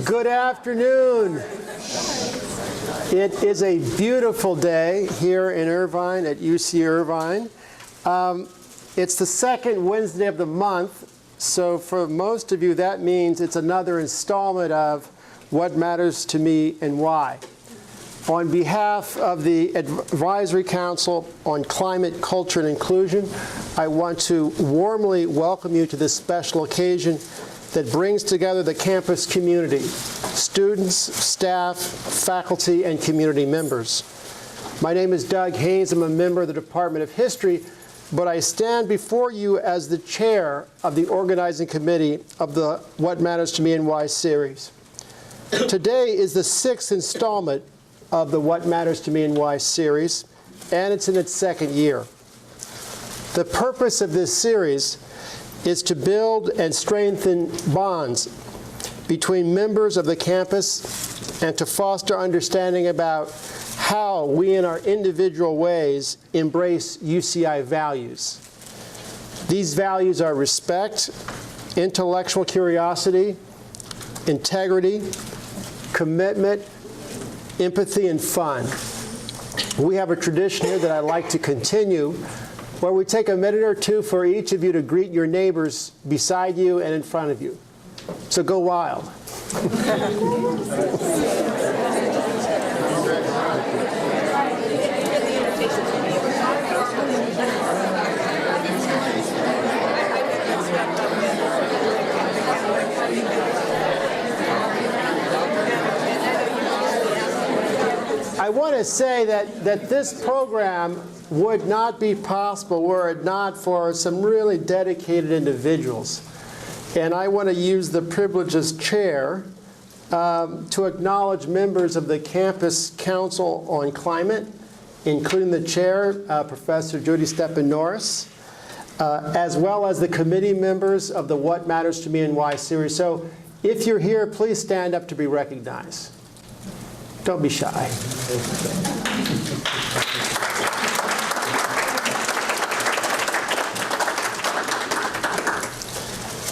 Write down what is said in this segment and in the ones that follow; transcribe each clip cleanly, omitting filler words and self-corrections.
Good afternoon. It is a beautiful day here in Irvine at UC Irvine. It's the second Wednesday of the month, so for most of you that means it's another installment of What Matters to Me and Why. On behalf of the Advisory Council on Climate, Culture, and Inclusion, I want to warmly welcome you to this special occasion that brings together the campus community, students, staff, faculty, and community members. My name is Doug Haynes. I'm a member of the Department of History, but I stand before you as the chair of the organizing committee of the What Matters to Me and Why series. Today is the 6th installment of the What Matters to Me and Why series, and it's in its second year. The purpose of this series is to build and strengthen bonds between members of the campus and to foster understanding about how we in our individual ways embrace UCI values. These values are respect, intellectual curiosity, integrity, commitment, empathy, and fun. We have a tradition here that I'd like to continue, where we take a minute or two for each of you to greet your neighbors beside you and in front of you. So go wild. I want to say that this program would not be possible were it not for some really dedicated individuals. And I want to use the privilege as chair to acknowledge members of the Campus Council on Climate, including the chair, Professor Judy Stepan-Norris, as well as the committee members of the What Matters to Me and Why series. So if you're here, please stand up to be recognized. Don't be shy.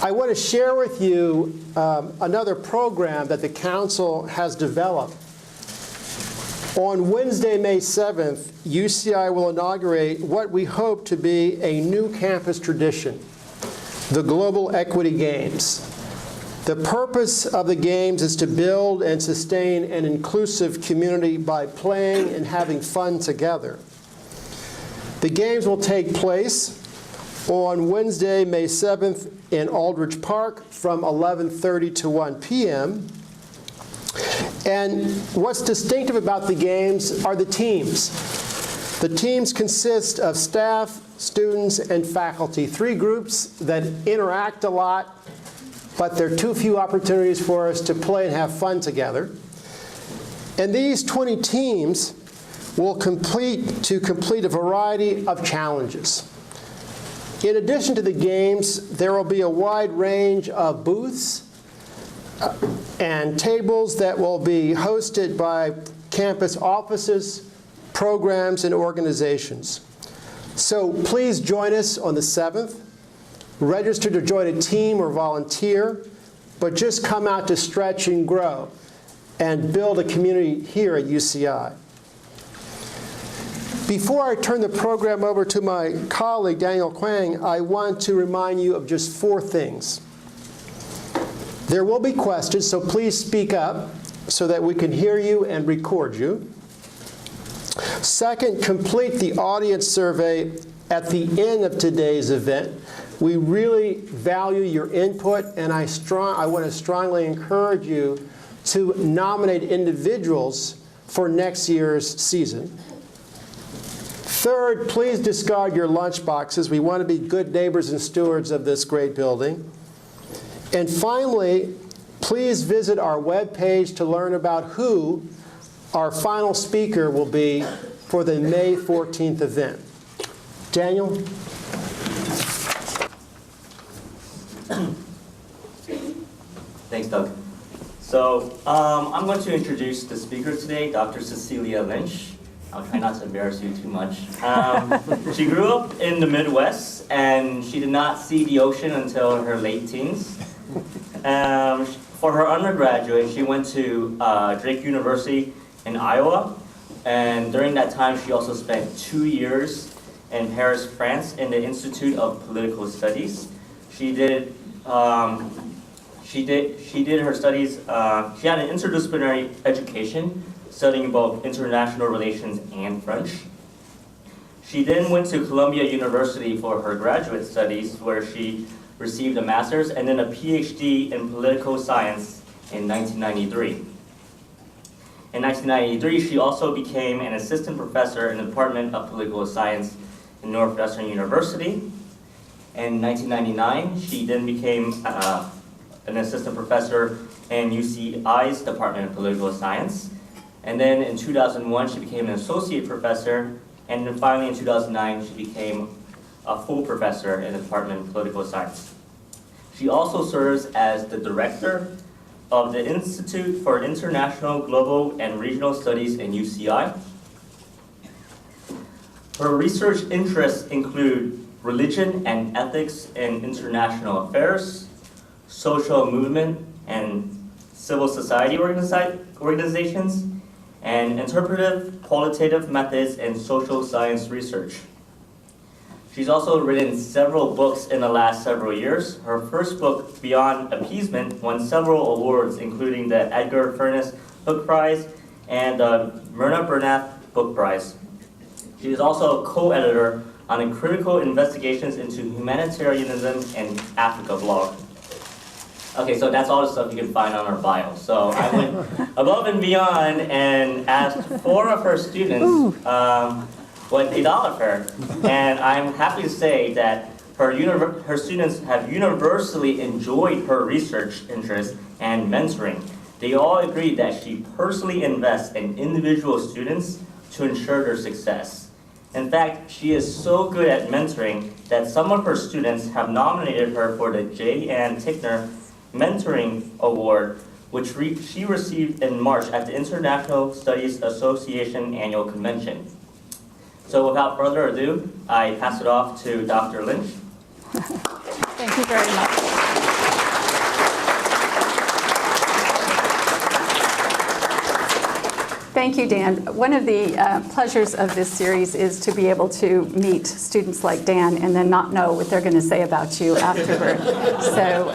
I want to share with you another program that the Council has developed. On Wednesday, May 7th, UCI will inaugurate what we hope to be a new campus tradition, the Global Equity Games. The purpose of the Games is to build and sustain an inclusive community by playing and having fun together. The Games will take place on Wednesday, May 7th in Aldrich Park from 11:30 to 1 p.m. And what's distinctive about the Games are the teams. The teams consist of staff, students, and faculty, 3 groups that interact a lot, but there are too few opportunities for us to play and have fun together. And these 20 teams will complete a variety of challenges. In addition to the Games, there will be a wide range of booths and tables that will be hosted by campus offices, programs, and organizations. So please join us on the 7th. Register to join a team or volunteer, but just come out to stretch and grow and build a community here at UCI. Before I turn the program over to my colleague, Daniel Kwang, I want to remind you of just 4 things. There will be questions, so please speak up so that we can hear you and record you. Second, complete the audience survey at the end of today's event. We really value your input, and I want to strongly encourage you to nominate individuals for next year's season. Third, please discard your lunch boxes. We want to be good neighbors and stewards of this great building. And finally, please visit our webpage to learn about who our final speaker will be for the May 14th event. Daniel? Thanks, Doug. So I'm going to introduce the speaker today, Dr. Cecelia Lynch. I'll try not to embarrass you too much. She grew up in the Midwest, and she did not see the ocean until her late teens. For her undergraduate, she went to Drake University in Iowa, and during that time, she also spent 2 years in Paris, France, in the Institute of Political Studies. She did her studies. She had an interdisciplinary education, studying both international relations and French. She then went to Columbia University for her graduate studies, where she received a master's and then a PhD in political science in 1993. In 1993, she also became an assistant professor in the Department of Political Science in Northwestern University. In 1999, she then became an assistant professor in UCI's Department of Political Science. And then in 2001, she became an associate professor. And then finally in 2009, she became a full professor in the Department of Political Science. She also serves as the director of the Institute for International, Global, and Regional Studies in UCI. Her research interests include religion and ethics in international affairs, social movement and civil society organizations, and interpretive, qualitative methods in social science research. She's also written several books in the last several years. Her first book, Beyond Appeasement, won several awards, including the Edgar Furness Book Prize and the Myrna Bernath Book Prize. She is also a co-editor on a critical investigations into humanitarianism and Africa blog. Okay, so that's all the stuff you can find on her bio. So I went above and beyond and asked 4 of her students what they thought of her. And I'm happy to say that her students have universally enjoyed her research interests and mentoring. They all agreed that she personally invests in individual students to ensure their success. In fact, she is so good at mentoring that some of her students have nominated her for the J. Ann Tickner Mentoring Award, which she received in March at the International Studies Association Annual Convention. So without further ado, I pass it off to Dr. Lynch. Thank you very much. Thank you, Dan. One of the pleasures of this series is to be able to meet students like Dan and then not know what they're going to say about you afterward. So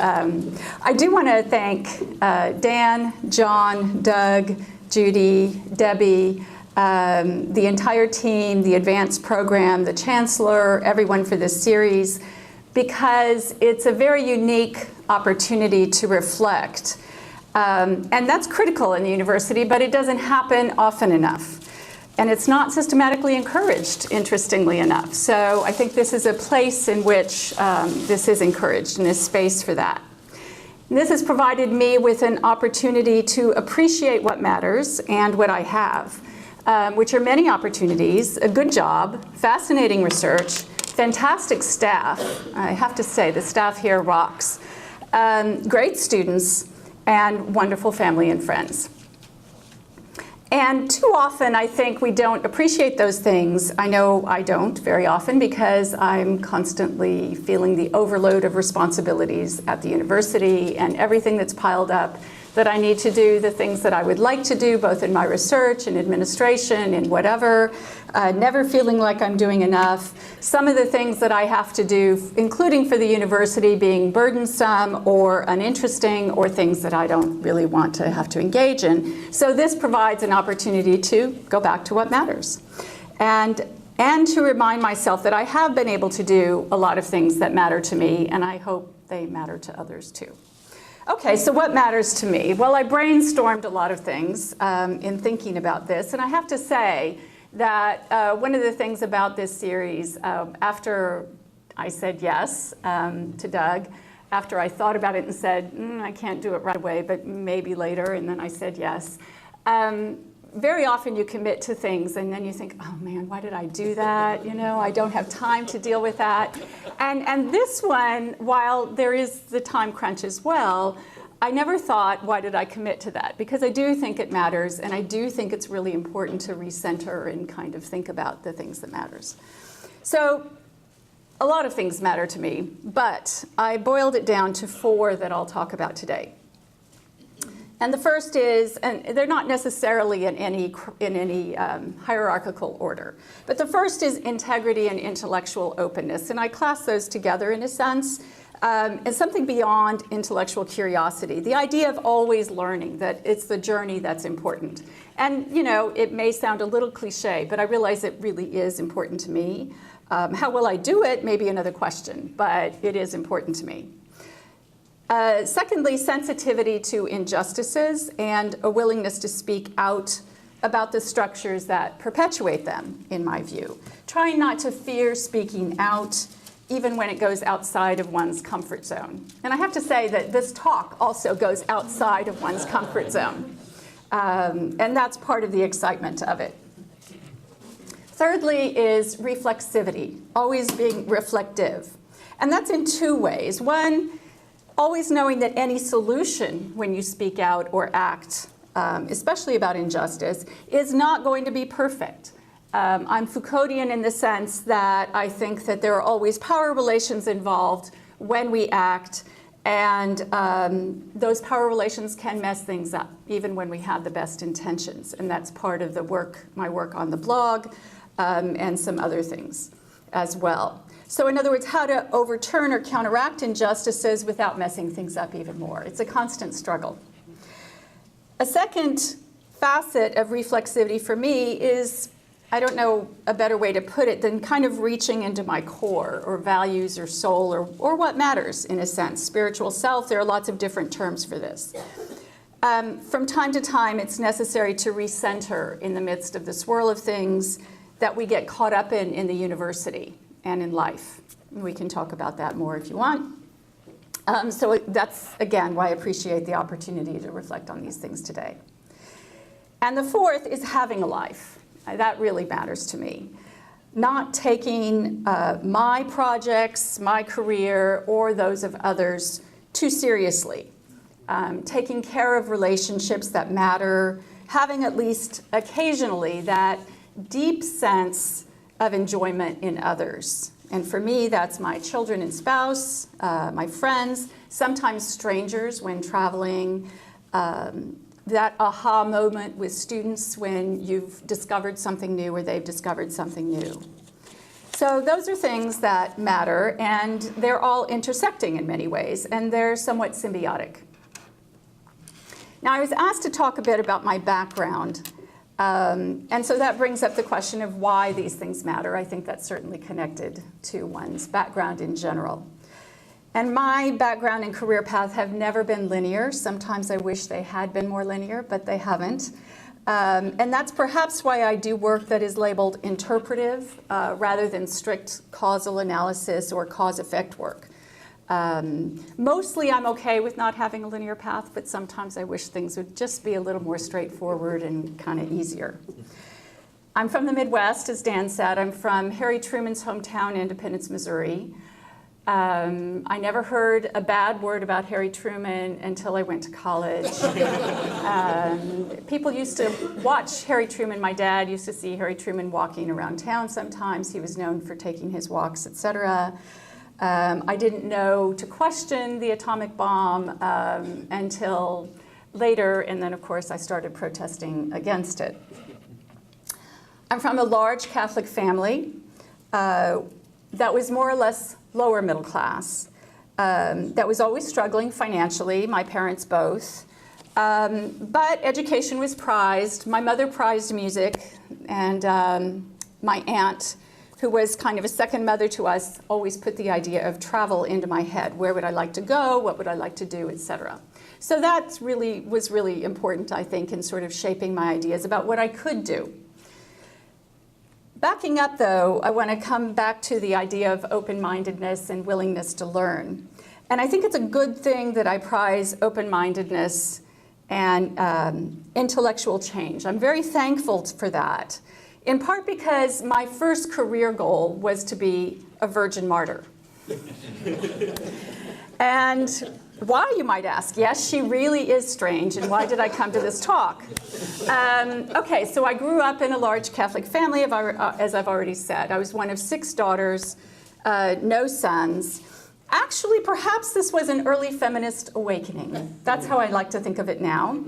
I do want to thank Dan, John, Doug, Judy, Debbie, the entire team, the advanced program, the chancellor, everyone for this series, because it's a very unique opportunity to reflect. And that's critical in the university, but it doesn't happen often enough. And it's not systematically encouraged, interestingly enough. So I think this is a place in which this is encouraged and is space for that. And this has provided me with an opportunity to appreciate what matters and what I have, which are many opportunities, a good job, fascinating research, fantastic staff. I have to say, the staff here rocks. Great students, and wonderful family and friends. And too often, I think we don't appreciate those things. I know I don't very often because I'm constantly feeling the overload of responsibilities at the university and everything that's piled up that I need to do, the things that I would like to do, both in my research and administration and whatever, never feeling like I'm doing enough. Some of the things that I have to do, including for the university, being burdensome or uninteresting or things that I don't really want to have to engage in. So this provides an opportunity to go back to what matters. And to remind myself that I have been able to do a lot of things that matter to me, and I hope they matter to others too. Okay, so what matters to me? Well, I brainstormed a lot of things in thinking about this, and I have to say that one of the things about this series, after I said yes to Doug, after I thought about it and said, I can't do it right away, but maybe later, and then I said yes. Very often you commit to things and then you think, oh man, why did I do that? You know, I don't have time to deal with that. And this one, while there is the time crunch as well, I never thought, why did I commit to that? Because I do think it matters, and I do think it's really important to recenter and kind of think about the things that matters. So a lot of things matter to me, but I boiled it down to 4 that I'll talk about today. And the first is, and they're not necessarily in any hierarchical order, but the first is integrity and intellectual openness. And I class those together in a sense as something beyond intellectual curiosity. The idea of always learning, that it's the journey that's important. And, you know, it may sound a little cliche, but I realize it really is important to me. How will I do it may be another question, but it is important to me. Secondly, sensitivity to injustices and a willingness to speak out about the structures that perpetuate them, in my view. Trying not to fear speaking out, even when it goes outside of one's comfort zone. And I have to say that this talk also goes outside of one's comfort zone. And that's part of the excitement of it. Thirdly is reflexivity, always being reflective. And that's in 2 ways. One, always knowing that any solution when you speak out or act, especially about injustice, is not going to be perfect. I'm Foucauldian in the sense that I think that there are always power relations involved when we act, and those power relations can mess things up, even when we have the best intentions. And that's part of the work, my work on the blog, and some other things as well. So in other words, how to overturn or counteract injustices without messing things up even more. It's a constant struggle. A second facet of reflexivity for me is, I don't know a better way to put it than kind of reaching into my core or values or soul or what matters in a sense. Spiritual self, there are lots of different terms for this. From time to time, it's necessary to recenter in the midst of the swirl of things that we get caught up in the university and in life. We can talk about that more if you want. So that's, again, why I appreciate the opportunity to reflect on these things today. And the fourth is having a life. That really matters to me. Not taking my projects, my career, or those of others too seriously. Taking care of relationships that matter, having at least occasionally that deep sense of enjoyment in others. And for me, that's my children and spouse, my friends, sometimes strangers when traveling, that aha moment with students when you've discovered something new or they've discovered something new. So those are things that matter, and they're all intersecting in many ways, and they're somewhat symbiotic. Now, I was asked to talk a bit about my background. And so that brings up the question of why these things matter. I think that's certainly connected to one's background in general. And my background and career path have never been linear. Sometimes I wish they had been more linear, but they haven't. And that's perhaps why I do work that is labeled interpretive rather than strict causal analysis or cause-effect work. Mostly I'm okay with not having a linear path, but sometimes I wish things would just be a little more straightforward and kind of easier. I'm from the Midwest, as Dan said. I'm from Harry Truman's hometown, Independence, Missouri. I never heard a bad word about Harry Truman until I went to college. People used to watch Harry Truman. My dad used to see Harry Truman walking around town sometimes. He was known for taking his walks, etc. I didn't know to question the atomic bomb until later, and then of course I started protesting against it. I'm from a large Catholic family that was more or less lower middle class, that was always struggling financially, my parents both. But education was prized. My mother prized music, and my aunt, who was kind of a second mother to us, always put the idea of travel into my head. Where would I like to go? What would I like to do, etc. So that was really important, I think, in sort of shaping my ideas about what I could do. Backing up, though, I want to come back to the idea of open-mindedness and willingness to learn. And I think it's a good thing that I prize open-mindedness and intellectual change. I'm very thankful for that, in part because my first career goal was to be a virgin martyr. And why, you might ask? Yes, she really is strange, and why did I come to this talk? Okay, so I grew up in a large Catholic family, as I've already said. I was one of 6 daughters. no sons. Actually, perhaps this was an early feminist awakening. That's how I like to think of it now.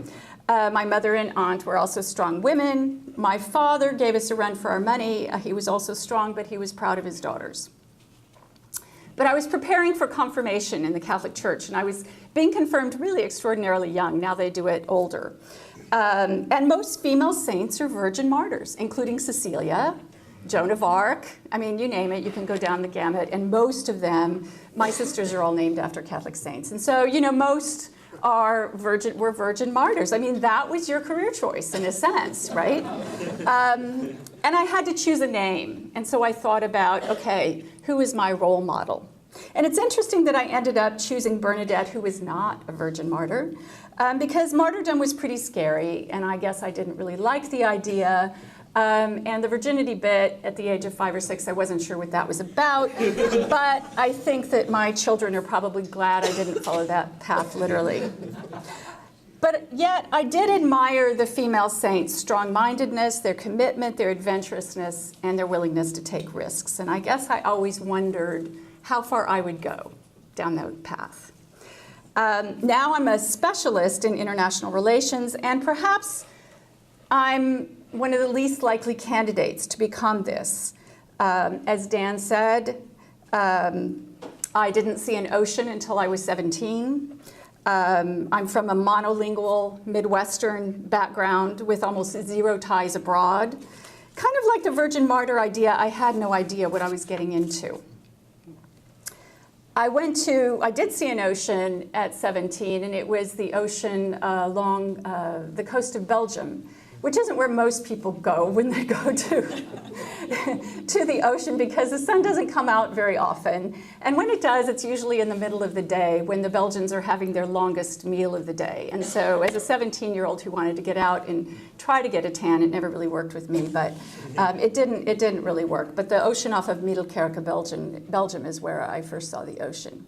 My mother and aunt were also strong women. My father gave us a run for our money. He was also strong, but he was proud of his daughters. But I was preparing for confirmation in the Catholic Church, and I was being confirmed really extraordinarily young. Now they do it older. And most female saints are virgin martyrs, including Cecelia, Joan of Arc. I mean, you name it, you can go down the gamut. And most of them, my sisters are all named after Catholic saints. And so, you know, most were virgin martyrs. I mean, that was your career choice in a sense, right? And I had to choose a name. And so I thought about, okay, who is my role model? And it's interesting that I ended up choosing Bernadette, who was not a virgin martyr, because martyrdom was pretty scary, and I guess I didn't really like the idea. And the virginity bit at the age of 5 or 6, I wasn't sure what that was about, but I think that my children are probably glad I didn't follow that path literally. But yet, I did admire the female saints' strong-mindedness, their commitment, their adventurousness, and their willingness to take risks. And I guess I always wondered how far I would go down that path. Now I'm a specialist in international relations, and perhaps I'm one of the least likely candidates to become this. As Dan said, I didn't see an ocean until I was 17. I'm from a monolingual Midwestern background with almost zero ties abroad. Kind of like the virgin martyr idea, I had no idea what I was getting into. I did see an ocean at 17, and it was the ocean along the coast of Belgium, which isn't where most people go when they go to the ocean, because the sun doesn't come out very often. And when it does, it's usually in the middle of the day when the Belgians are having their longest meal of the day. And so as a 17-year-old who wanted to get out and try to get a tan, it never really worked with me, but it didn't really work. But the ocean off of Middelkerke, Belgium is where I first saw the ocean.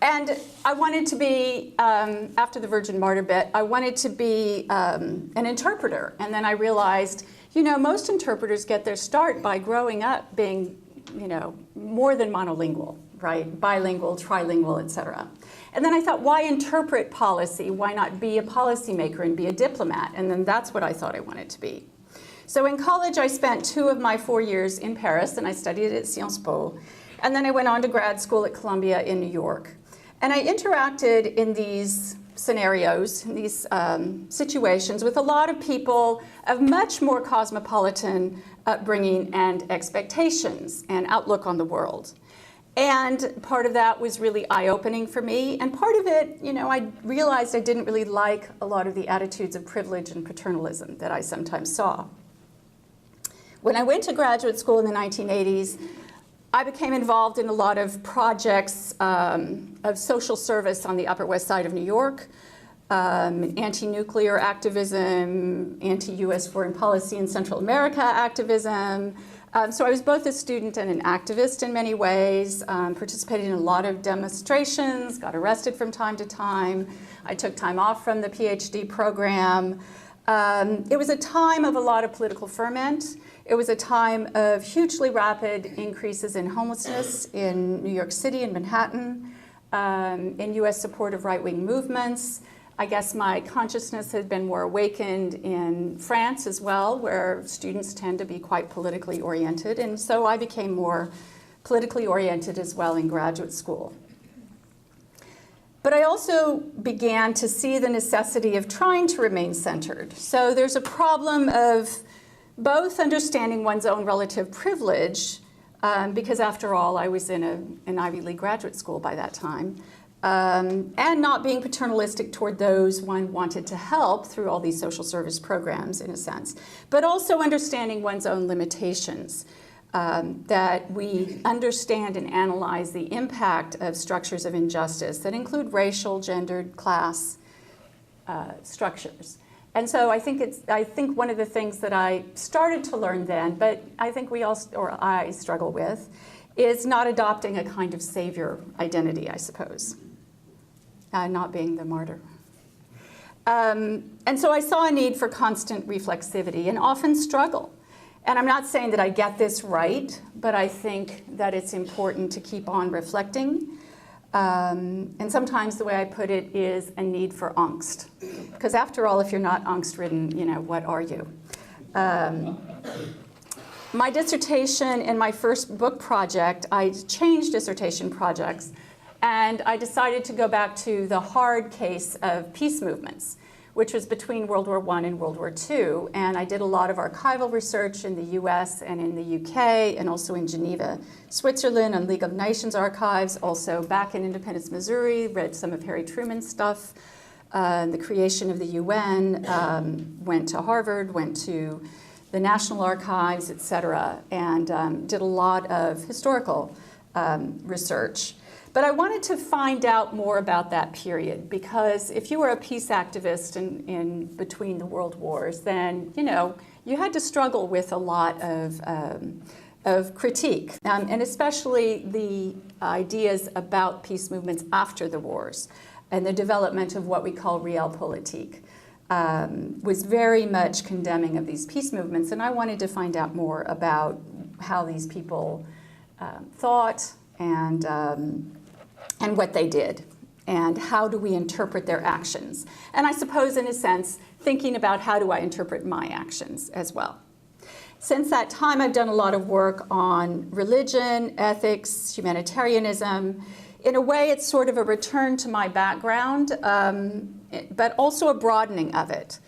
And I wanted to be, after the virgin martyr bit, I wanted to be an interpreter. And then I realized, you know, most interpreters get their start by growing up being, you know, more than monolingual, right? Bilingual, trilingual, et cetera. And then I thought, why interpret policy? Why not be a policymaker and be a diplomat? And then that's what I thought I wanted to be. So in college, I spent 2 of my 4 years in Paris, and I studied at Sciences Po. And then I went on to grad school at Columbia in New York. And I interacted in these scenarios, in these situations, with a lot of people of much more cosmopolitan upbringing and expectations and outlook on the world. And part of that was really eye-opening for me. And part of it, you know, I realized I didn't really like a lot of the attitudes of privilege and paternalism that I sometimes saw. When I went to graduate school in the 1980s, I became involved in a lot of projects of social service on the Upper West Side of New York, anti-nuclear activism, anti-US foreign policy in Central America activism. So I was both a student and an activist in many ways, participated in a lot of demonstrations, got arrested from time to time. I took time off from the PhD program. It was a time of a lot of political ferment. It was a time of hugely rapid increases in homelessness in New York City and Manhattan, in US support of right-wing movements. I guess my consciousness had been more awakened in France as well, where students tend to be quite politically oriented. And so I became more politically oriented as well in graduate school. But I also began to see the necessity of trying to remain centered. So there's a problem of both understanding one's own relative privilege, because after all, I was in an Ivy League graduate school by that time, and not being paternalistic toward those one wanted to help through all these social service programs, in a sense, but also understanding one's own limitations, that we understand and analyze the impact of structures of injustice that include racial, gendered, class structures. And so I think one of the things that I started to learn then, but I think I struggle with, is not adopting a kind of savior identity, I suppose, not being the martyr. And so I saw a need for constant reflexivity and often struggle. And I'm not saying that I get this right, but I think that it's important to keep on reflecting. And sometimes the way I put it is a need for angst. Because after all, if you're not angst-ridden, what are you? My dissertation in my first book project, I changed dissertation projects, and I decided to go back to the hard case of peace movements, which was between World War I and World War II. And I did a lot of archival research in the US and in the UK, and also in Geneva, Switzerland, on League of Nations archives, also back in Independence, Missouri, read some of Harry Truman's stuff, the creation of the UN, went to Harvard, went to the National Archives, et cetera, and did a lot of historical research. But I wanted to find out more about that period, because if you were a peace activist in between the world wars, then you had to struggle with a lot of critique, and especially the ideas about peace movements after the wars, and the development of what we call realpolitik. Was very much condemning of these peace movements, and I wanted to find out more about how these people thought and what they did, and how do we interpret their actions. And I suppose, in a sense, thinking about how do I interpret my actions as well. Since that time, I've done a lot of work on religion, ethics, humanitarianism. In a way, it's sort of a return to my background, but also a broadening of it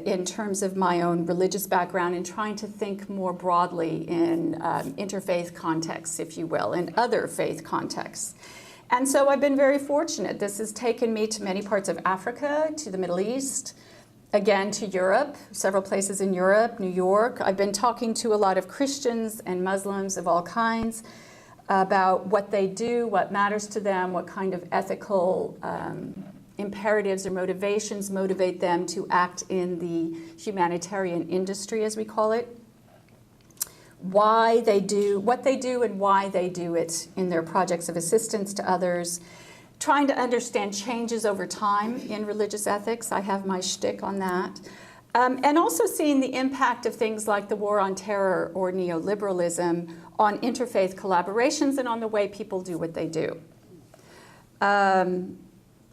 in terms of my own religious background, and trying to think more broadly in interfaith contexts, if you will, in other faith contexts. And so I've been very fortunate. This has taken me to many parts of Africa, to the Middle East, again to Europe, several places in Europe, New York. I've been talking to a lot of Christians and Muslims of all kinds about what they do, what matters to them, what kind of ethical imperatives or motivations motivate them to act in the humanitarian industry, as we call it. Why they do what they do and why they do it in their projects of assistance to others. Trying to understand changes over time in religious ethics. I have my shtick on that. And also seeing the impact of things like the war on terror or neoliberalism on interfaith collaborations and on the way people do what they do.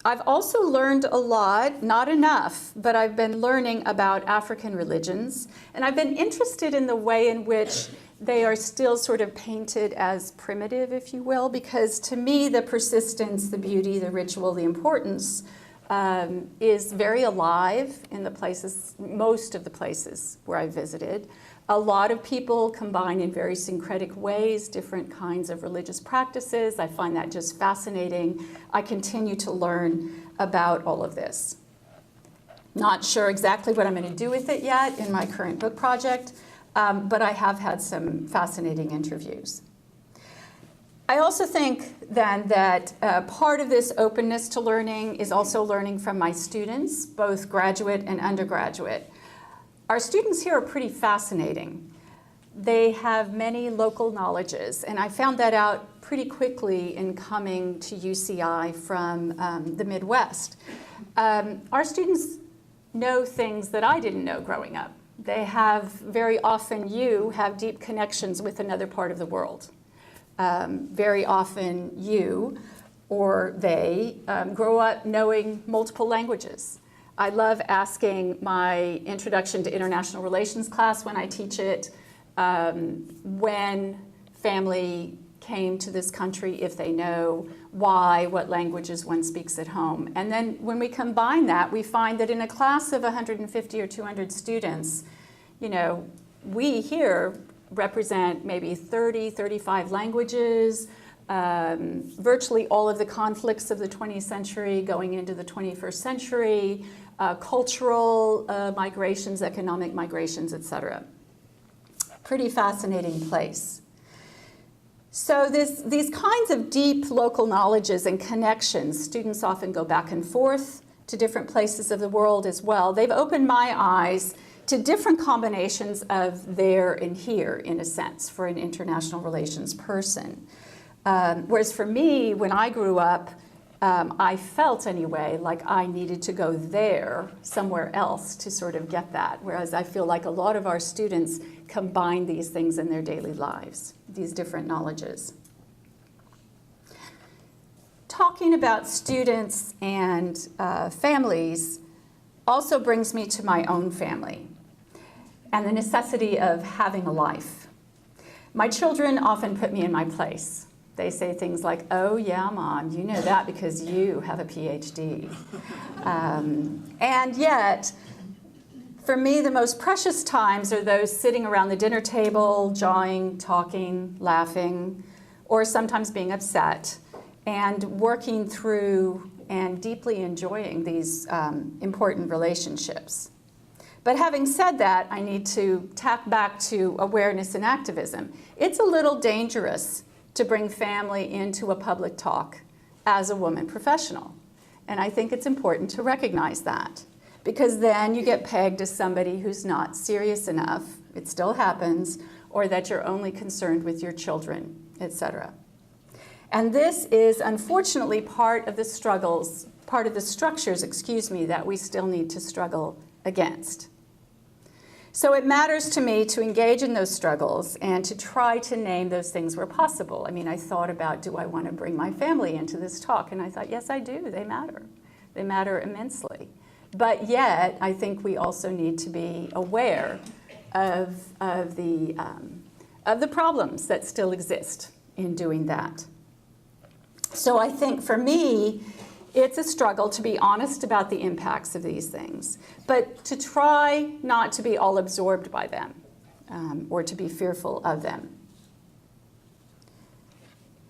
I've also learned a lot, not enough, but I've been learning about African religions, and I've been interested in the way in which they are still sort of painted as primitive, if you will, because to me the persistence, the beauty, the ritual, the importance is very alive in the places, most of the places where I visited. A lot of people combine in very syncretic ways different kinds of religious practices. I find that just fascinating. I continue to learn about all of this. Not sure exactly what I'm going to do with it yet in my current book project, but I have had some fascinating interviews. I also think then that part of this openness to learning is also learning from my students, both graduate and undergraduate. Our students here are pretty fascinating. They have many local knowledges, and I found that out pretty quickly in coming to UCI from the Midwest. Our students know things that I didn't know growing up. They have, very often you have deep connections with another part of the world. Very often you or they grow up knowing multiple languages. I love asking my Introduction to International Relations class when I teach it, when family came to this country, if they know, why, what languages one speaks at home. And then when we combine that, we find that in a class of 150 or 200 students, we here represent maybe 30, 35 languages, virtually all of the conflicts of the 20th century going into the 21st century, cultural migrations, economic migrations, etc. Pretty fascinating place. So these kinds of deep local knowledges and connections, students often go back and forth to different places of the world as well. They've opened my eyes to different combinations of there and here, in a sense, for an international relations person. Whereas for me, when I grew up, I felt anyway like I needed to go there, somewhere else, to sort of get that. Whereas I feel like a lot of our students combine these things in their daily lives, these different knowledges. Talking about students and families also brings me to my own family and the necessity of having a life. My children often put me in my place. They say things like, "Oh yeah, Mom, you know that because you have a PhD." And yet, for me, the most precious times are those sitting around the dinner table, jawing, talking, laughing, or sometimes being upset, and working through and deeply enjoying these important relationships. But having said that, I need to tap back to awareness and activism. It's a little dangerous to bring family into a public talk as a woman professional. And I think it's important to recognize that, because then you get pegged as somebody who's not serious enough, it still happens, or that you're only concerned with your children, etc. And this is unfortunately part of the structures, that we still need to struggle against. So it matters to me to engage in those struggles and to try to name those things where possible. I mean, I thought about, do I want to bring my family into this talk? And I thought, yes, I do. They matter. They matter immensely. But yet, I think we also need to be aware of the problems that still exist in doing that. So I think for me, it's a struggle to be honest about the impacts of these things, but to try not to be all absorbed by them or to be fearful of them.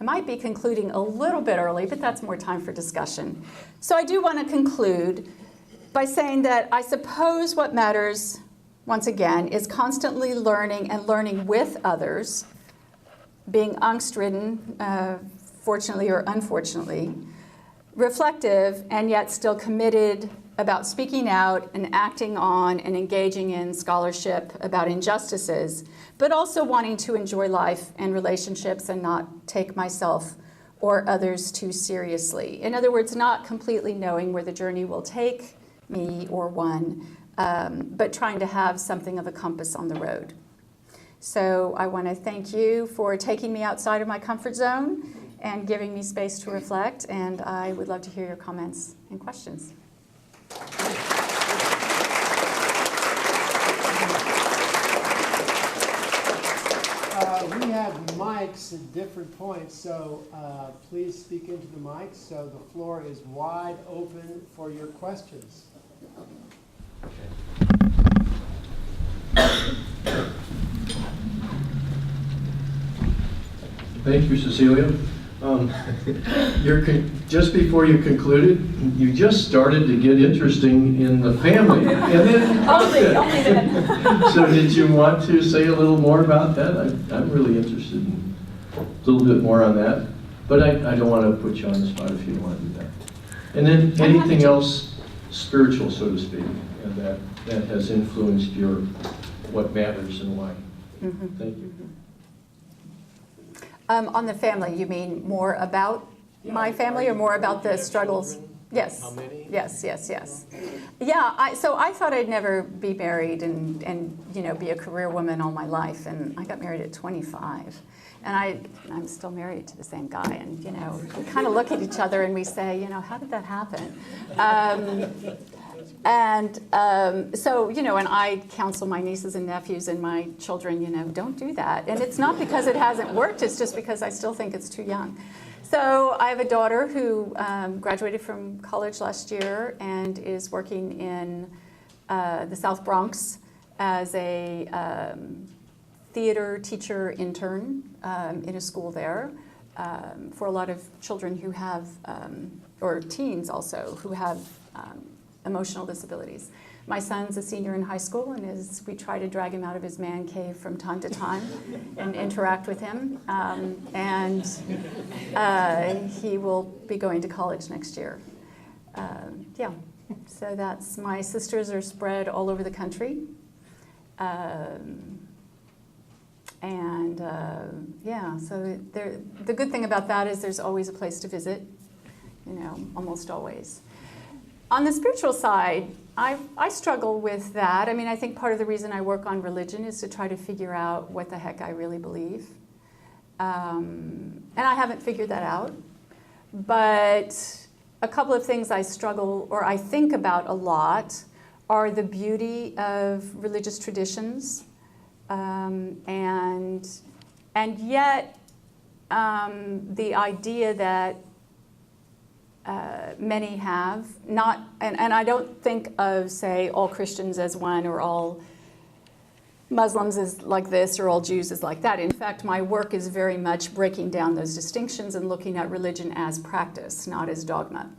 I might be concluding a little bit early, but that's more time for discussion. So I do want to conclude by saying that I suppose what matters, once again, is constantly learning and learning with others, being angst-ridden, fortunately or unfortunately, reflective, and yet still committed about speaking out and acting on and engaging in scholarship about injustices, but also wanting to enjoy life and relationships and not take myself or others too seriously. In other words, not completely knowing where the journey will take me or one, but trying to have something of a compass on the road. So I want to thank you for taking me outside of my comfort zone and giving me space to reflect, and I would love to hear your comments and questions. We have mics at different points, so please speak into the mics. So the floor is wide open for your questions. Thank you, Cecelia. Just before you concluded, you just started to get interesting in the family. And then only then. So did you want to say a little more about that? I'm really interested in a little bit more on that. But I don't want to put you on the spot if you don't want to do that. And then anything else spiritual, so to speak, and that has influenced your what matters and why. Mm-hmm. Thank you. On the family, you mean more about my family or more about the struggles? Yes. How many? Yes. Yeah, so I thought I'd never be married and be a career woman all my life, and I got married at 25. And I'm still married to the same guy, and we kind of look at each other and we say, how did that happen? So, and I counsel my nieces and nephews and my children, don't do that. And it's not because it hasn't worked, it's just because I still think it's too young. So I have a daughter who graduated from college last year and is working in the South Bronx as a theater teacher intern in a school there for a lot of children who have, or teens also, who have emotional disabilities. My son's a senior in high school, and we try to drag him out of his man cave from time to time and interact with him. And he will be going to college next year. So that's, my sisters are spread all over the country. So the good thing about that is there's always a place to visit. almost always. On the spiritual side, I struggle with that. I mean, I think part of the reason I work on religion is to try to figure out what the heck I really believe. And I haven't figured that out. But a couple of things I struggle or I think about a lot are the beauty of religious traditions, and yet the idea that many have, and I don't think of, say, all Christians as one or all Muslims as like this or all Jews as like that. In fact, my work is very much breaking down those distinctions and looking at religion as practice, not as dogma.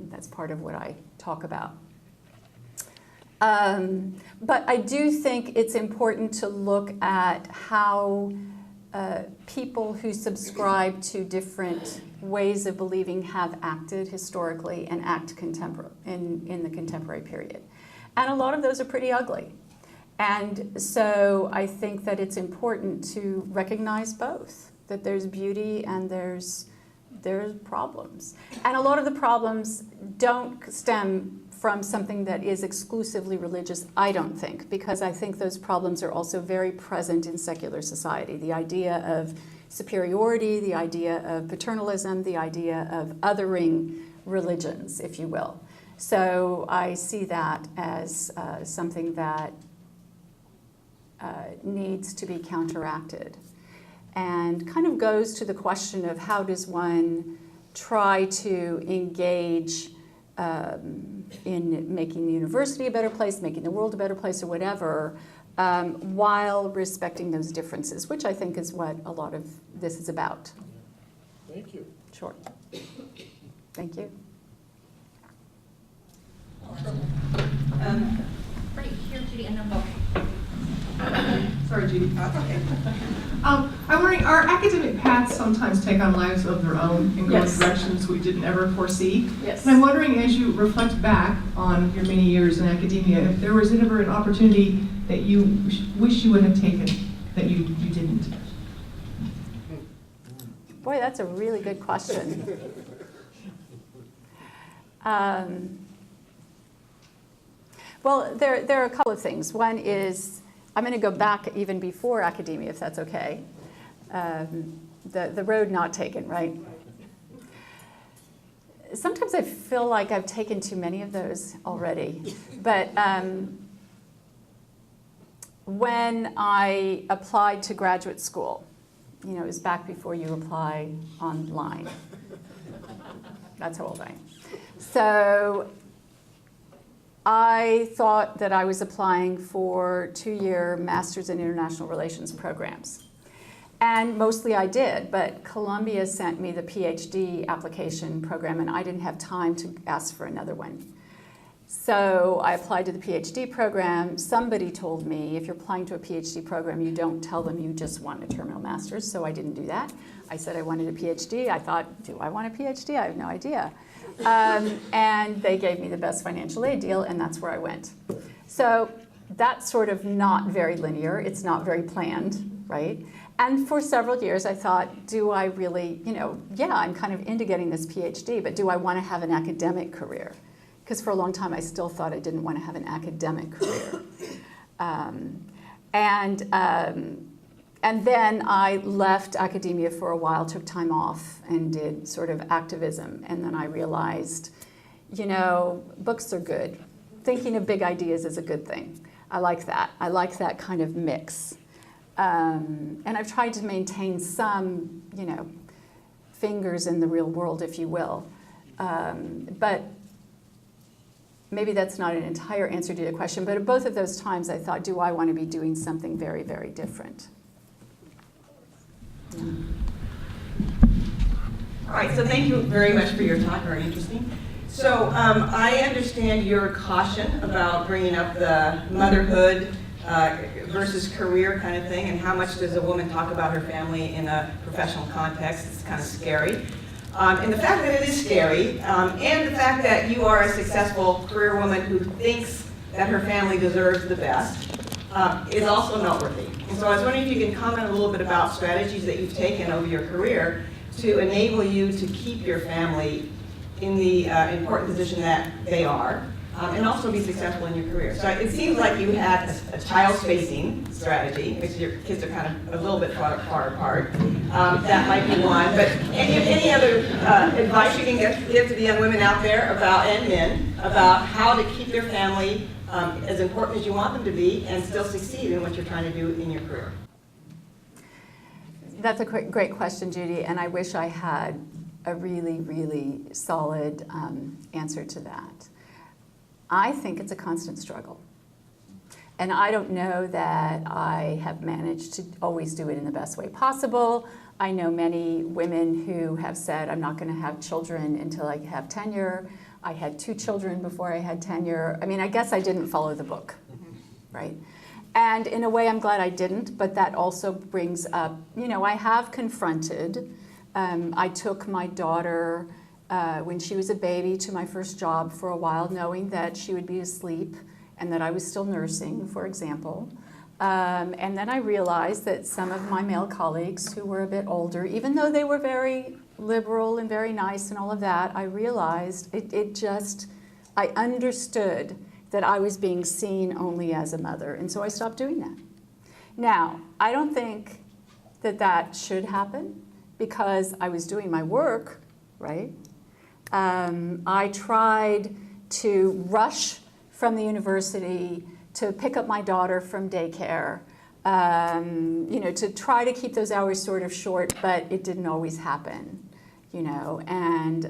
That's part of what I talk about. But I do think it's important to look at how people who subscribe to different ways of believing have acted historically and act in the contemporary period. And a lot of those are pretty ugly. And so I think that it's important to recognize both, that there's beauty and there's problems. And a lot of the problems don't stem from something that is exclusively religious, I don't think, because I think those problems are also very present in secular society. The idea of superiority, the idea of paternalism, the idea of othering religions, if you will. So I see that as something that needs to be counteracted, and kind of goes to the question of how does one try to engage in making the university a better place, making the world a better place, or whatever, while respecting those differences, which I think is what a lot of this is about. Thank you. Sure. Thank you. Right here, Judy, and then both. Sorry, Judy. That's okay. I'm wondering, our academic paths sometimes take on lives of their own and go in directions we didn't ever foresee. Yes. And I'm wondering, as you reflect back on your many years in academia, if there was ever an opportunity that you wish you would have taken that you didn't. Boy, that's a really good question. Well, there are a couple of things. One is, I'm going to go back even before academia, if that's okay. The road not taken, right? Sometimes I feel like I've taken too many of those already. But when I applied to graduate school, it was back before you apply online. That's how old I am. So I thought that I was applying for 2-year Masters in International Relations programs. And mostly I did, but Columbia sent me the PhD application program, and I didn't have time to ask for another one. So I applied to the PhD program. Somebody told me, if you're applying to a PhD program, you don't tell them you just want a terminal master's, so I didn't do that. I said I wanted a PhD. I thought, do I want a PhD? I have no idea. And they gave me the best financial aid deal, and that's where I went. So that's sort of not very linear. It's not very planned, right? And for several years, I thought, do I really, yeah, I'm kind of into getting this PhD, but do I want to have an academic career? Because for a long time, I still thought I didn't want to have an academic career. And then I left academia for a while, took time off, and did sort of activism. And then I realized, books are good. Thinking of big ideas is a good thing. I like that. I like that kind of mix. And I've tried to maintain some, fingers in the real world, if you will. But maybe that's not an entire answer to your question. But at both of those times, I thought, do I want to be doing something very, very different? All right, so thank you very much for your talk, very interesting. So I understand your caution about bringing up the motherhood versus career kind of thing, and how much does a woman talk about her family in a professional context. It's kind of scary. And the fact that it is scary, and the fact that you are a successful career woman who thinks that her family deserves the best, is also noteworthy. And so I was wondering if you can comment a little bit about strategies that you've taken over your career to enable you to keep your family in the important position that they are, and also be successful in your career. So it seems like you had a child-spacing strategy, because your kids are kind of a little bit far apart. That might be one. But any other advice you can give to the young women out there about, and men, about how to keep their family as important as you want them to be and still succeed in what you're trying to do in your career? That's a great question, Judy, and I wish I had a really, really solid answer to that. I think it's a constant struggle. And I don't know that I have managed to always do it in the best way possible. I know many women who have said, I'm not going to have children until I have tenure. I had 2 children before I had tenure. I mean, I guess I didn't follow the book, right? And in a way, I'm glad I didn't, but that also brings up, you know, I have confronted. I took my daughter when she was a baby to my first job for a while, knowing that she would be asleep and that I was still nursing, for example. And then I realized that some of my male colleagues who were a bit older, even though they were very liberal and very nice and all of that, I realized I understood that I was being seen only as a mother, and so I stopped doing that. Now, I don't think that that should happen because I was doing my work, right? I tried to rush from the university to pick up my daughter from daycare, you know, to try to keep those hours sort of short, but it didn't always happen. You know, and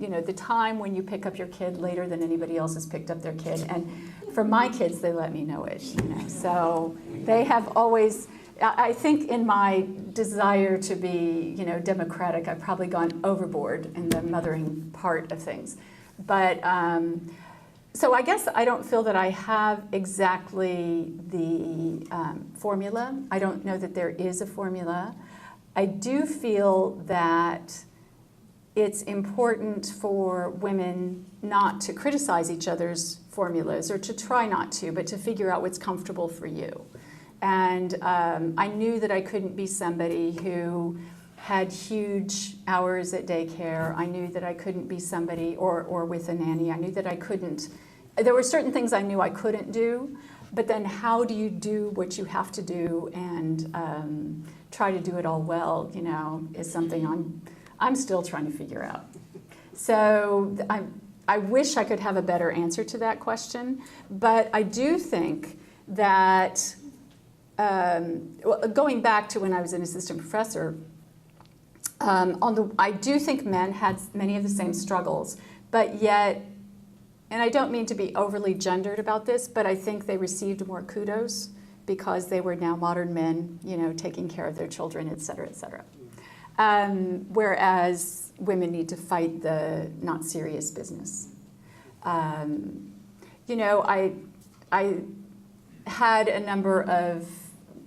you know, the time when you pick up your kid later than anybody else has picked up their kid, and for my kids, they let me know it, you know, so they have always, I think in my desire to be, you know, democratic, I've probably gone overboard in the mothering part of things, but so I guess I don't feel that I have exactly the formula. I don't know that there is a formula. I do feel that it's important for women not to criticize each other's formulas, or to try not to, but to figure out what's comfortable for you. And I knew that I couldn't be somebody who had huge hours at daycare. I knew that I couldn't be somebody, or with a nanny. I knew that I couldn't. There were certain things I knew I couldn't do, but then how do you do what you have to do and try to do it all well, you know, is something I'm still trying to figure out. So I wish I could have a better answer to that question, but I do think that, going back to when I was an assistant professor, I do think men had many of the same struggles, but yet, and I don't mean to be overly gendered about this, but I think they received more kudos because they were now modern men, you know, taking care of their children, et cetera, et cetera. Whereas women need to fight the not serious business. You know, I had a number of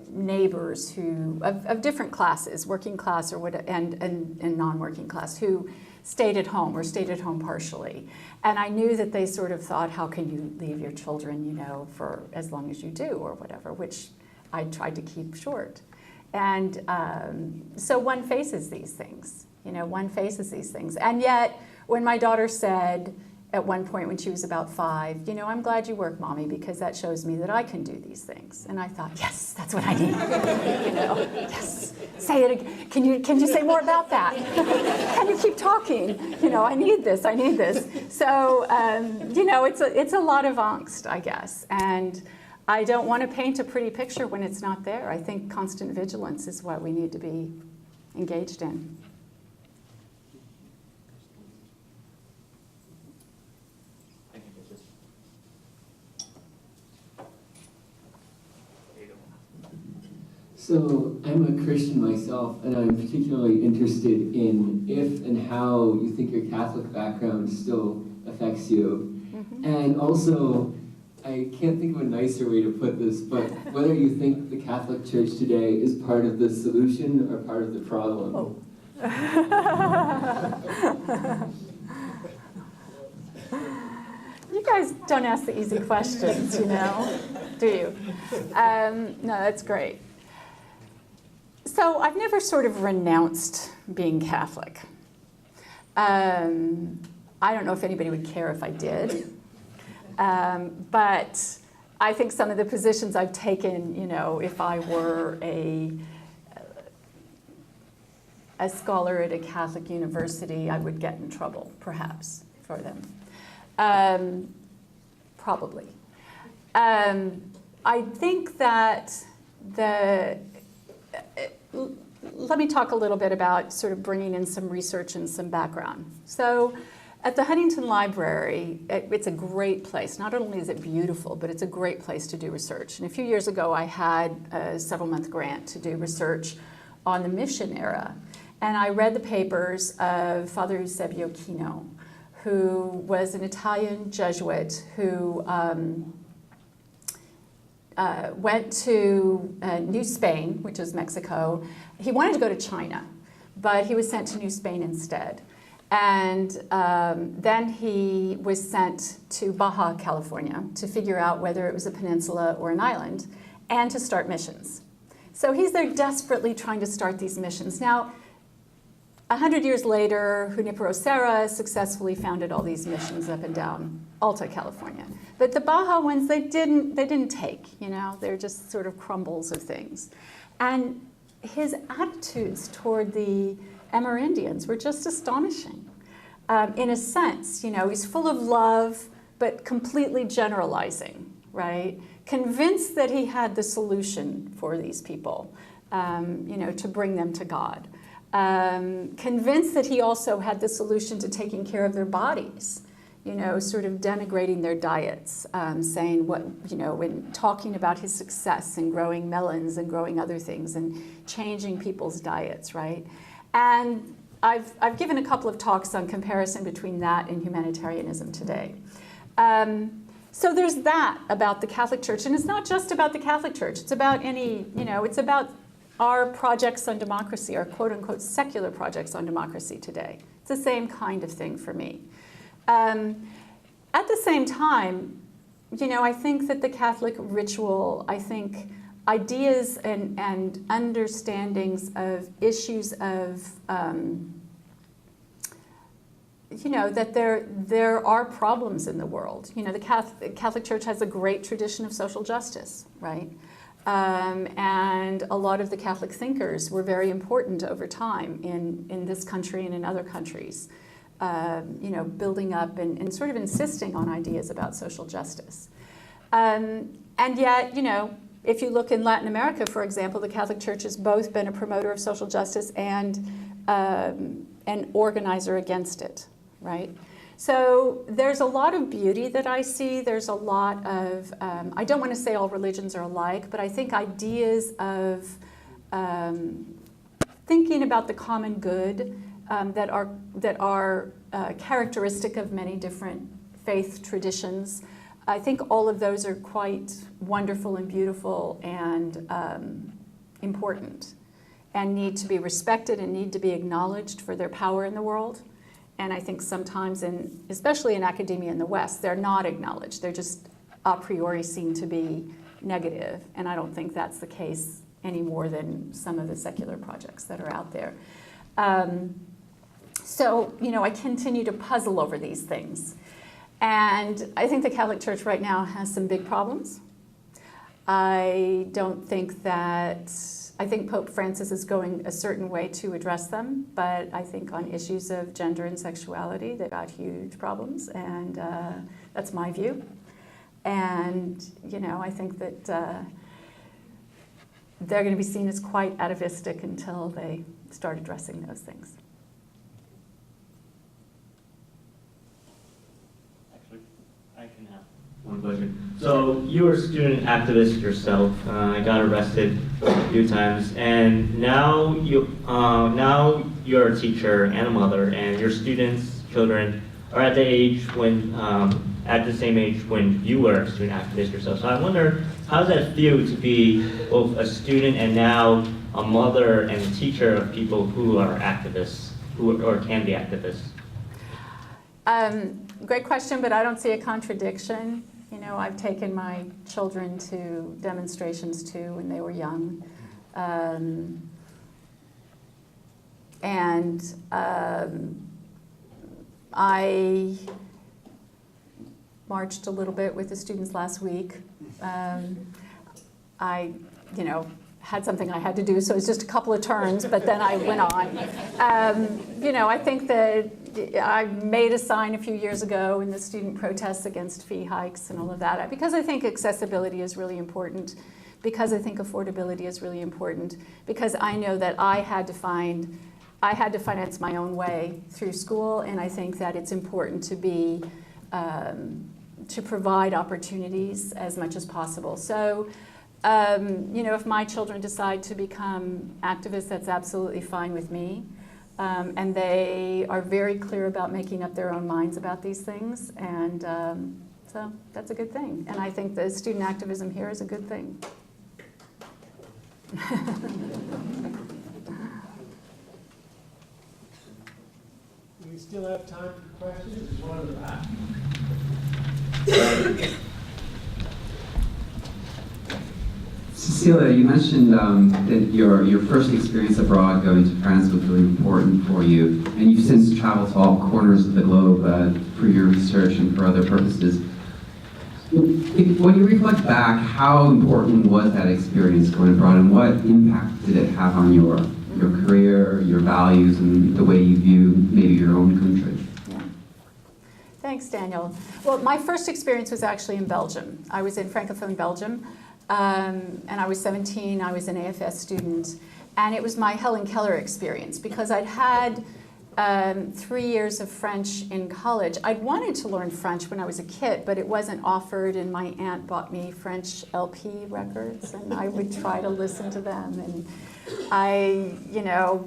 neighbors who, of different classes, working class or what, and non-working class, who stayed at home or stayed at home partially. And I knew that they sort of thought, how can you leave your children, you know, for as long as you do or whatever, which I tried to keep short. And so one faces these things, you know, one faces these things. And yet, when my daughter said at one point when she was about 5, you know, I'm glad you work, Mommy, because that shows me that I can do these things. And I thought, yes, that's what I need. You know, yes, say it again. Can you say more about that? Can you keep talking? You know, I need this, I need this. So, you know, it's a lot of angst, I guess. And I don't want to paint a pretty picture when it's not there. I think constant vigilance is what we need to be engaged in. So I'm a Christian myself, and I'm particularly interested in if and how you think your Catholic background still affects you. Mm-hmm. And also, I can't think of a nicer way to put this, but whether you think the Catholic Church today is part of the solution or part of the problem. Oh. You guys don't ask the easy questions, you know, do you? No, that's great. So I've never sort of renounced being Catholic. I don't know if anybody would care if I did. But I think some of the positions I've taken, you know, if I were a scholar at a Catholic university, I would get in trouble, perhaps, for them. Probably. I think that let me talk a little bit about sort of bringing in some research and some background. So at the Huntington Library, it's a great place. Not only is it beautiful, but it's a great place to do research. And a few years ago, I had a several-month grant to do research on the mission era. And I read the papers of Father Eusebio Kino, who was an Italian Jesuit who went to New Spain, which is Mexico. He wanted to go to China, but he was sent to New Spain instead. And then he was sent to Baja California to figure out whether it was a peninsula or an island, and to start missions. So he's there desperately trying to start these missions. Now, 100 years later, Junipero Serra successfully founded all these missions up and down Alta California. But the Baja ones, they didn't take, you know, they're just sort of crumbles of things. And his attitudes toward the Amerindians were just astonishing. In a sense, you know, he's full of love, but completely generalizing, right? Convinced that he had the solution for these people, you know, to bring them to God. Convinced that he also had the solution to taking care of their bodies, you know, sort of denigrating their diets, saying what, you know, when talking about his success in growing melons and growing other things and changing people's diets, right? And I've given a couple of talks on comparison between that and humanitarianism today. So there's that about the Catholic Church, and it's not just about the Catholic Church. It's about any, you know, it's about our projects on democracy, our quote-unquote secular projects on democracy today. It's the same kind of thing for me. At the same time, you know, I think that the Catholic ritual, I think ideas and understandings of issues of, you know, that there are problems in the world. You know, the Catholic Church has a great tradition of social justice, right? And a lot of the Catholic thinkers were very important over time in this country and in other countries, you know, building up and sort of insisting on ideas about social justice. And yet, you know, if you look in Latin America, for example, the Catholic Church has both been a promoter of social justice and an organizer against it, right? So there's a lot of beauty that I see. There's a lot of, I don't want to say all religions are alike, but I think ideas of thinking about the common good that are characteristic of many different faith traditions. I think all of those are quite wonderful and beautiful and important, and need to be respected and need to be acknowledged for their power in the world. And I think sometimes, especially in academia in the West, they're not acknowledged. They're just a priori seen to be negative. And I don't think that's the case any more than some of the secular projects that are out there. So, you know, I continue to puzzle over these things. And I think the Catholic Church right now has some big problems. I think Pope Francis is going a certain way to address them, but I think on issues of gender and sexuality, they've got huge problems, and that's my view. And, you know, I think that they're going to be seen as quite atavistic until they start addressing those things. Actually, I can have one question. So you were a student activist yourself. Got arrested a few times, and now you're a teacher and a mother, and your students, children, are at the age when, at the same age when you were a student activist yourself. So I wonder, how does that feel to be both a student and now a mother and a teacher of people who are activists, or can be activists? Great question, but I don't see a contradiction. You know, I've taken my children to demonstrations too when they were young. I marched a little bit with the students last week. I, had something I had to do, so it was just a couple of turns, but then I went on. I think that I made a sign a few years ago in the student protests against fee hikes and all of that, because I think accessibility is really important, because I think affordability is really important, because I know that I had to finance my own way through school, and I think that it's important to be, to provide opportunities as much as possible. So, if my children decide to become activists, that's absolutely fine with me. And they are very clear about making up their own minds about these things, and so that's a good thing. And I think the student activism here is a good thing. We still have time for questions. There's one in the back. Cecelia, you mentioned that your first experience abroad, going to France, was really important for you, and you've since traveled to all corners of the globe for your research and for other purposes. When you reflect back, how important was that experience going abroad, and what impact did it have on your career, your values, and the way you view maybe your own country? Yeah. Thanks, Daniel. Well, my first experience was actually in Belgium. I was in Francophone Belgium. And I was 17, I was an AFS student, and it was my Helen Keller experience, because I'd had 3 years of French in college. I'd wanted to learn French when I was a kid, but it wasn't offered, and my aunt bought me French LP records, and I would try to listen to them. And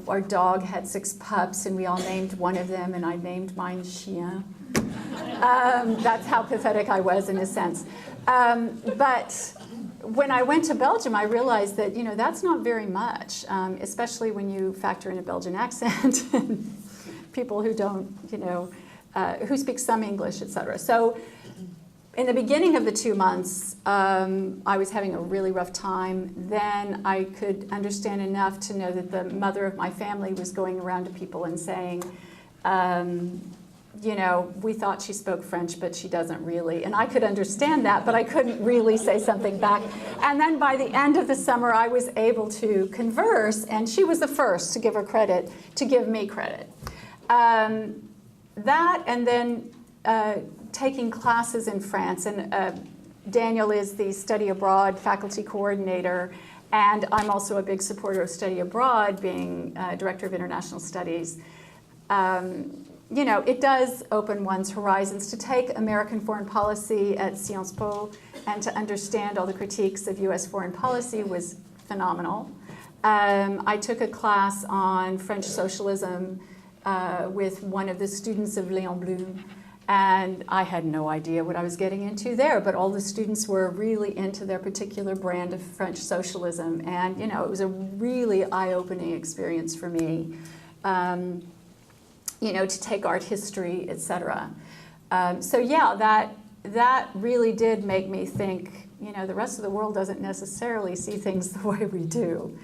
our dog had 6 pups, and we all named one of them, and I named mine Chien. That's how pathetic I was, in a sense. But when I went to Belgium, I realized that, that's not very much, especially when you factor in a Belgian accent and people who don't, who speak some English, etc. So in the beginning of the 2 months, I was having a really rough time. Then I could understand enough to know that the mother of my family was going around to people and saying, we thought she spoke French, but she doesn't really. And I could understand that, but I couldn't really say something back. And then by the end of the summer, I was able to converse, and she was the first to give her credit, to give me credit. That, and then taking classes in France. And Daniel is the study abroad faculty coordinator, and I'm also a big supporter of study abroad, being director of international studies. It does open one's horizons to take American foreign policy at Sciences Po and to understand all the critiques of US foreign policy was phenomenal. I took a class on French socialism with one of the students of Léon Blum, and I had no idea what I was getting into there, but all the students were really into their particular brand of French socialism, and it was a really eye-opening experience for me. To take art history, etc. So yeah, that really did make me think, the rest of the world doesn't necessarily see things the way we do,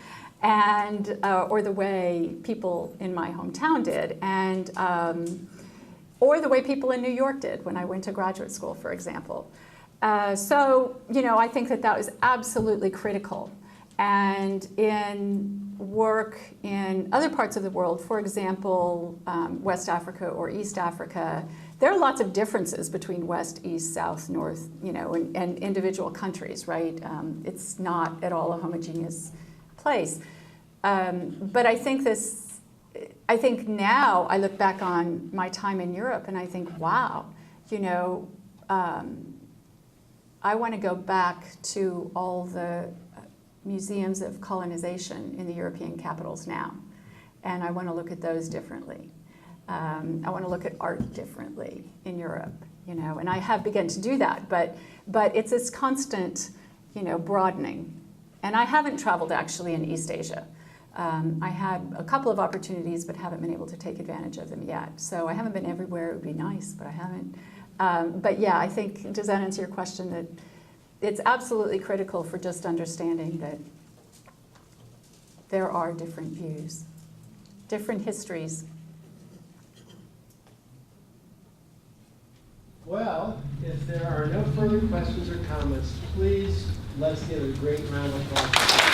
and or the way people in my hometown did, and or the way people in New York did when I went to graduate school, for example. So I think that was absolutely critical. And in work in other parts of the world, for example, West Africa or East Africa, there are lots of differences between West, East, South, North, and individual countries, right? It's not at all a homogeneous place. But I think now I look back on my time in Europe and I think, wow, I want to go back to all the museums of colonization in the European capitals now. And I want to look at those differently. I want to look at art differently in Europe, and I have begun to do that, but it's this constant, broadening. And I haven't traveled actually in East Asia. I had a couple of opportunities, but haven't been able to take advantage of them yet. So I haven't been everywhere. It would be nice, but I haven't. But yeah, I think, does that answer your question? That it's absolutely critical for just understanding that there are different views, different histories. Well, if there are no further questions or comments, please let's give a great round of applause.